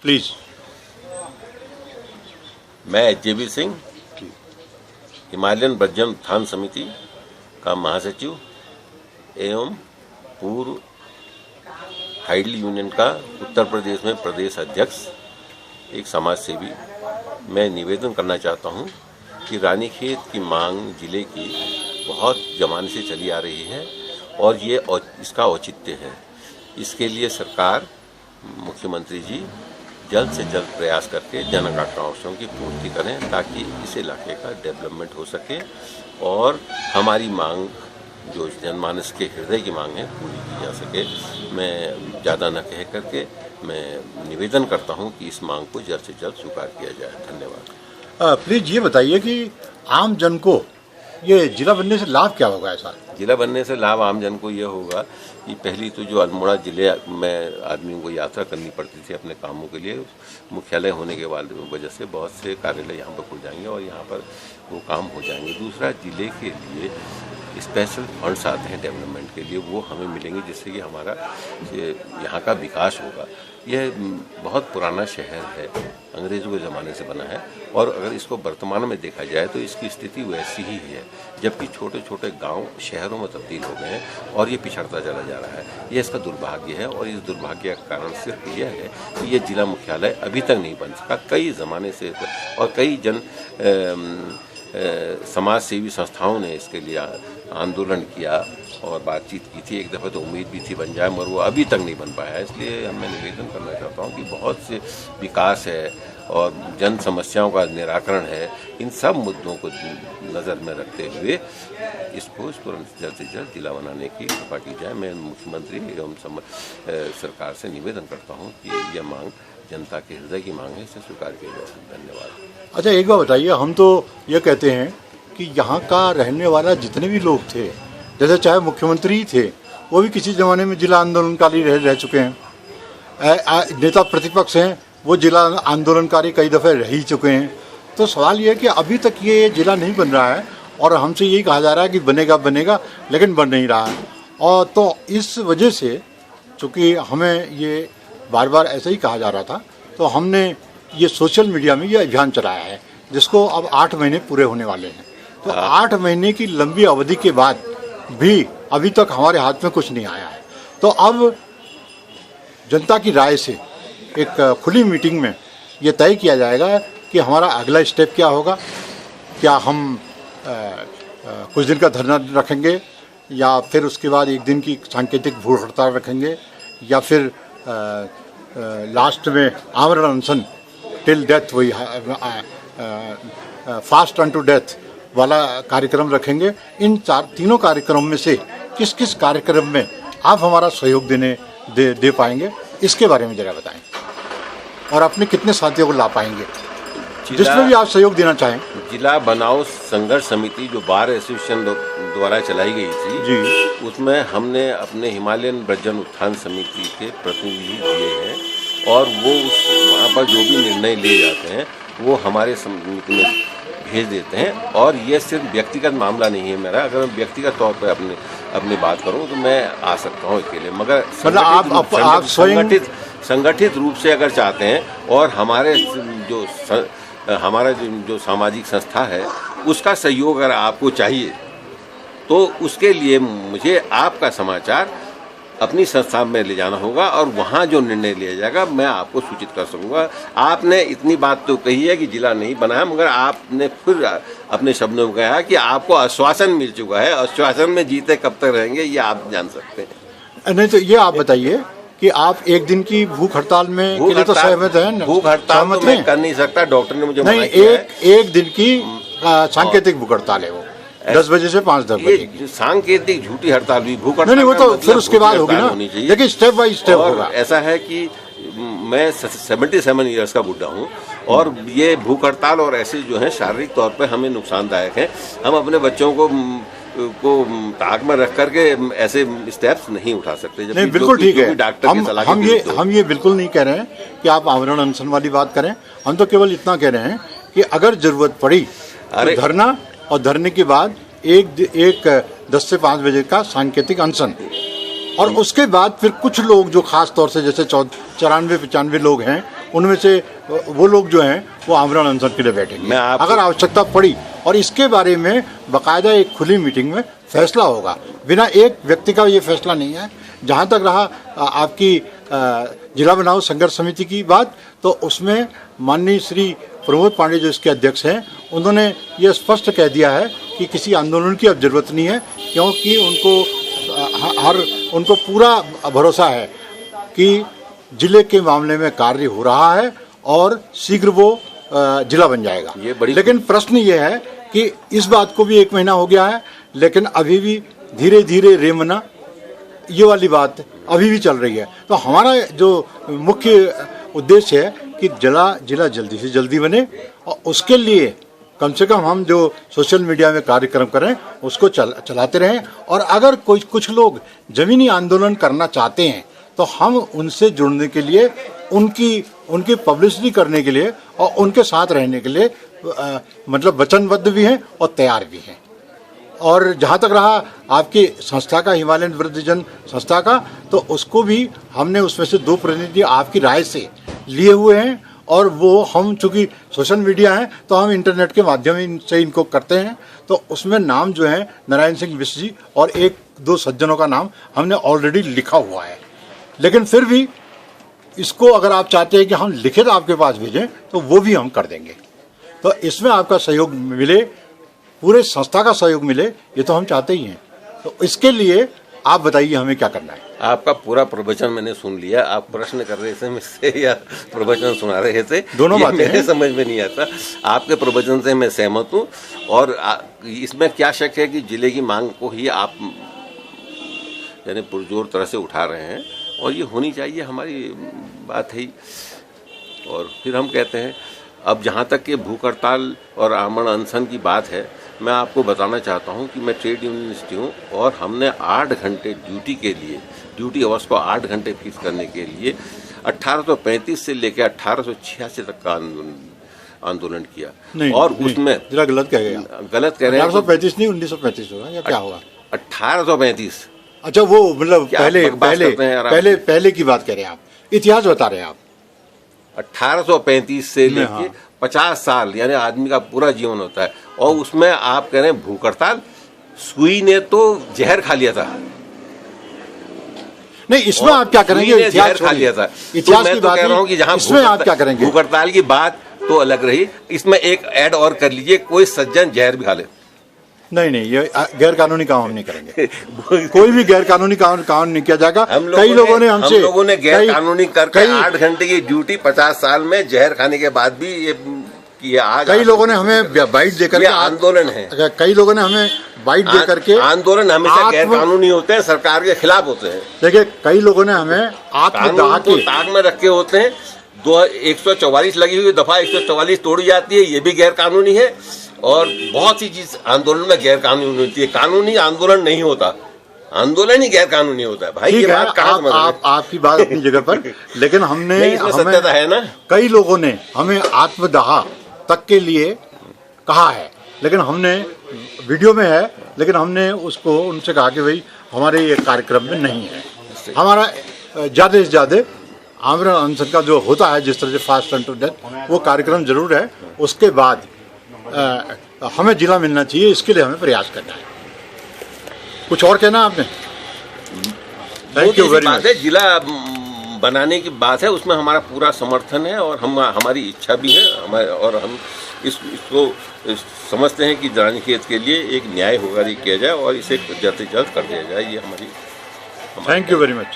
Please. मैं JB Singh, Himalayan बज्जन उत्थान समिति का महासचिव एवं पूर्व हाइडल यूनियन का उत्तर प्रदेश में प्रदेश अध्यक्ष, एक समाज सेवी, मैं निवेदन करना चाहता हूं कि रानीखेत की मांग जिले की बहुत जमाने से चली आ रही है और ये इसका औचित्य है। इसके लिए सरकार, मुख्यमंत्री जी जल्द से जल्द प्रयास करके जन आकांक्षाओं की पूर्ति करें ताकि इस इलाके का डेवलपमेंट हो सके और हमारी मांग जो जनमानस के हृदय की मांग है पूरी की जा सके। मैं ज़्यादा न कह करके मैं निवेदन करता हूं कि इस मांग को जल्द से जल्द स्वीकार किया जाए। धन्यवाद। प्लीज ये बताइए कि आम जन को ये जिला बनने से लाभ क्या होगा? ऐसा जिला बनने से लाभ आम जन को यह होगा कि पहली तो जो अल्मोड़ा जिले में आदमियों को यात्रा करनी पड़ती थी अपने कामों के लिए, मुख्यालय होने के वजह से बहुत से कार्यालय यहाँ पर खुल जाएंगे और यहाँ पर वो काम हो जाएंगे। दूसरा, जिले के लिए स्पेशल फंड्स आते हैं डेवलपमेंट के लिए, वो हमें मिलेंगे जिससे कि हमारा यहाँ का विकास होगा। यह बहुत पुराना शहर है, अंग्रेज़ों के ज़माने से बना है और अगर इसको वर्तमान में देखा जाए तो इसकी स्थिति वैसी ही है, जबकि छोटे छोटे गांव शहरों में तब्दील हो गए हैं और ये पिछड़ता चला जा रहा है। ये इसका दुर्भाग्य है और इस दुर्भाग्य का कारण सिर्फ यह है कि ये जिला मुख्यालय अभी तक नहीं बन सका। कई ज़माने से और कई समाज सेवी संस्थाओं ने इसके लिए आंदोलन किया और बातचीत की थी। एक दफ़ा तो उम्मीद भी थी बन जाए, मगर वो अभी तक नहीं बन पाया है। इसलिए मैं निवेदन करना चाहता हूँ कि बहुत से विकास है और जन समस्याओं का निराकरण है, इन सब मुद्दों को नज़र में रखते हुए इसको तुरंत जल्द से जल्द जिला बनाने की कृपा की जाए। मैं मुख्यमंत्री एवं सरकार से निवेदन करता हूँ कि यह मांग जनता के हृदय की मांग है, इसे स्वीकार किया जाए। धन्यवाद। अच्छा, एक बार बताइए, हम तो ये कहते हैं कि यहाँ का रहने वाला जितने भी लोग थे, जैसे चाहे मुख्यमंत्री ही थे, वो भी किसी ज़माने में जिला आंदोलनकारी रह चुके हैं। नेता प्रतिपक्ष हैं, वो जिला आंदोलनकारी कई दफ़े रह ही चुके हैं। तो सवाल ये है कि अभी तक ये जिला नहीं बन रहा है और हमसे यही कहा जा रहा है कि बनेगा बनेगा, लेकिन बन नहीं रहा है। और तो इस वजह से चूँकि हमें ये बार बार ऐसा ही कहा जा रहा था, तो हमने ये सोशल मीडिया में ये अभियान चलाया है, जिसको अब 8 महीने पूरे होने वाले हैं। तो 8 महीने की लंबी अवधि के बाद भी अभी तक हमारे हाथ में कुछ नहीं आया है। तो अब जनता की राय से एक खुली मीटिंग में ये तय किया जाएगा कि हमारा अगला स्टेप क्या होगा। क्या हम कुछ दिन का धरना रखेंगे या फिर उसके बाद एक दिन की सांकेतिक भूख हड़ताल रखेंगे या फिर लास्ट में आमरण अनशन टिल डेथ, वही फास्ट अनटू डेथ वाला कार्यक्रम रखेंगे। इन तीनों कार्यक्रमों में से किस किस कार्यक्रम में आप हमारा सहयोग दे पाएंगे, इसके बारे में जरा बताएं और अपने कितने साथियों को ला पाएंगे जिसमें भी आप सहयोग देना चाहें। जिला बनाओ संघर्ष समिति जो बार एसोसिएशन द्वारा चलाई गई थी जी, उसमें हमने अपने हिमालयन बज्जन उत्थान समिति के प्रतिनिधि दिए हैं और वो वहाँ पर जो भी निर्णय लिए जाते हैं वो हमारे समिति में भेज देते हैं। और ये सिर्फ व्यक्तिगत मामला नहीं है मेरा, अगर मैं व्यक्तिगत तौर पर अपनी बात करूं तो मैं आ सकता हूं अकेले, मगर संगठित रूप से अगर चाहते हैं और हमारा जो सामाजिक संस्था है उसका सहयोग अगर आपको चाहिए तो उसके लिए मुझे आपका समाचार अपनी संस्था में ले जाना होगा और वहाँ जो निर्णय लिया जाएगा मैं आपको सूचित कर सकूँगा। आपने इतनी बात तो कही है कि जिला नहीं बना है, मगर आपने फिर अपने शब्दों में कहा कि आपको आश्वासन मिल चुका है। आश्वासन में जीते कब तक रहेंगे ये आप जान सकते हैं। नहीं तो ये आप बताइए कि आप एक दिन की भूख हड़ताल में के लिए तो सहमत हैं? भूख हड़ताल तो मैं कर नहीं सकता, डॉक्टर ने मुझे नहीं, एक दिन की सांकेतिक भूख हड़ताल है वो 10 बजे से 5-10 बजे। सांकेतिक झूठी हड़ताल भी भूख हड़ताल नहीं, वो तो फिर उसके बाद होगी ना, लेकिन स्टेप बाय स्टेप होगा। ऐसा है कि मैं 77 ईयर्स का बुढ़ा हूँ और ये भूख हड़ताल और ऐसे जो है शारीरिक तौर पर हमें नुकसानदायक है। हम अपने बच्चों को ताक में रख करके ऐसे स्टेप्स नहीं उठा सकते। नहीं, बिल्कुल ठीक है। डॉक्टर की सलाह हम ये बिल्कुल नहीं कह रहे हैं कि आप आमरण अनशन वाली बात करें। हम तो केवल इतना कह रहे हैं कि अगर जरूरत पड़ी तो धरना, और धरने के बाद एक 10 से 5 बजे का सांकेतिक अनशन, और उसके बाद फिर कुछ लोग जो खास तौर से जैसे 94-95 लोग हैं उनमें से वो लोग जो हैं वो आमरण अनशन के लिए बैठेंगे। मैं आपको- अगर आवश्यकता पड़ी और इसके बारे में बाकायदा एक खुली मीटिंग में फैसला होगा, बिना एक व्यक्ति का ये फैसला नहीं है। जहाँ तक रहा आपकी जिला बनाओ संघर्ष समिति की बात, तो उसमें माननीय श्री प्रमोद पांडे जो इसके अध्यक्ष हैं, उन्होंने ये स्पष्ट कह दिया है कि किसी आंदोलन की अब जरूरत नहीं है, क्योंकि उनको पूरा भरोसा है कि जिले के मामले में कार्य हो रहा है और शीघ्र वो जिला बन जाएगा। लेकिन प्रश्न ये है कि इस बात को भी 1 महीना हो गया है, लेकिन अभी भी धीरे धीरे रेमना ये वाली बात अभी भी चल रही है। तो हमारा जो मुख्य उद्देश्य है कि जिला जल्दी से जल्दी बने, और उसके लिए कम से कम हम जो सोशल मीडिया में कार्यक्रम करें उसको चलाते रहें। और अगर कुछ लोग जमीनी आंदोलन करना चाहते हैं तो हम उनसे जुड़ने के लिए, उनकी पब्लिसिटी करने के लिए और उनके साथ रहने के लिए मतलब वचनबद्ध भी हैं और तैयार भी हैं। और जहाँ तक रहा आपकी संस्था का, हिमालयन वृद्धजन संस्था का, तो उसको भी हमने उसमें से 2 प्रतिनिधि आपकी राय से लिए हुए हैं। और वो हम चूँकि सोशल मीडिया है तो हम इंटरनेट के माध्यम से इनको करते हैं। तो उसमें नाम जो है नारायण सिंह बिष्ट जी और 1-2 सज्जनों का नाम हमने ऑलरेडी लिखा हुआ है। लेकिन फिर भी इसको अगर आप चाहते हैं कि हम लिखित आपके पास भेजें तो वो भी हम कर देंगे। तो इसमें आपका सहयोग मिले, पूरे संस्था का सहयोग मिले, ये तो हम चाहते ही हैं। तो इसके लिए आप बताइए हमें क्या करना है। आपका पूरा प्रवचन मैंने सुन लिया। आप प्रश्न कर रहे थे मुझसे या प्रवचन सुना रहे थे, दोनों बातें मेरे हैं। समझ में नहीं आता। आपके प्रवचन से मैं सहमत हूँ और इसमें क्या शक है कि जिले की मांग को ही आप यानी पुरजोर तरह से उठा रहे हैं और ये होनी चाहिए, हमारी बात है ही। और फिर हम कहते हैं, अब जहाँ तक कि भूख हड़ताल और आमरण अनशन की बात है, मैं आपको बताना चाहता हूँ कि मैं ट्रेड यूनियनिस्ट हूँ और हमने 8 घंटे ड्यूटी के लिए, ड्यूटी अवर्स को 8 घंटे फिक्स करने के लिए 1835 से लेकर 1886 तक का आंदोलन किया। नहीं, और नहीं, उसमें जरा गलत कह गए, गलत कह रहे हैं। 1835 नहीं 1935 होगा या क्या होगा? 1835। अच्छा, वो मतलब क्या बकवास करते हैं यार आप? पहले की बात कह रहे हैं आप, इतिहास बता रहे हैं आप। 1835 से लेके हाँ। 50 साल यानी आदमी का पूरा जीवन होता है, और उसमें आप कह रहे हैं भूख हड़ताल। सुई ने तो जहर खा लिया था। नहीं, इसमें आप क्या करेंगे? सुई ने इतिहास जहर खा लिया था। इतिहास तो मैं की तो बात कह रहा हूँ कि जहाँ इसमें आप क्या करेंगे? भूख हड़ताल की बात तो अलग रही, इसमें एक ऐड और कर लीजिए, कोई सज्जन जहर भी खा ले। नहीं, ये गैर कानूनी काम हम नहीं करेंगे। कोई भी गैर कानूनी काम नहीं किया जाएगा। हम कई लोगों ने हमसे, हम लोगों ने गैर कानूनी करके 8 घंटे की ड्यूटी 50 साल में जहर खाने के बाद भी ये किया। आज कई लोगों ने हमें बाइट देकर ये आंदोलन है। कई लोगों ने हमें बाइट दे करके, आंदोलन हमेशा गैर कानूनी होते हैं, सरकार के खिलाफ होते हैं। देखिए कई लोगों ने हमें आत्मदाह को के ताक में रखे होते हैं। 144 लगी हुई दफा 144 तोड़ी जाती है, ये भी गैर कानूनी है। और बहुत सी चीज आंदोलन में गैर कानूनी होती है। कानूनी आंदोलन नहीं होता, आंदोलन ही गैर कानूनी होता है। भाई ये बात कहाँ समझ रहे हैं? आपकी बात अपनी जगह पर, लेकिन नहीं, इसमें सत्यता है ना। कई लोगों ने हमें आत्मदाह तक के लिए कहा है, लेकिन हमने वीडियो में है, लेकिन हमने उसको उनसे कहा कि भाई हमारे ये कार्यक्रम में नहीं है। हमारा ज़्यादा से ज़्यादा आमरण अनशन का जो होता है, जिस तरह से फास्ट एंड टू डेथ, वो कार्यक्रम जरूर है। उसके बाद हमें जिला मिलना चाहिए, इसके लिए हमें प्रयास करना है। कुछ और कहना आपने? Thank you very much. जिला बनाने की बात है, उसमें हमारा पूरा समर्थन है और हमारी इच्छा भी है। और हम इसको समझते हैं कि रानीखेत के लिए एक न्याय होगा किया जाए और इसे जल्द से जल्द कर दिया जाए। ये हमारी थैंक यू वेरी मच।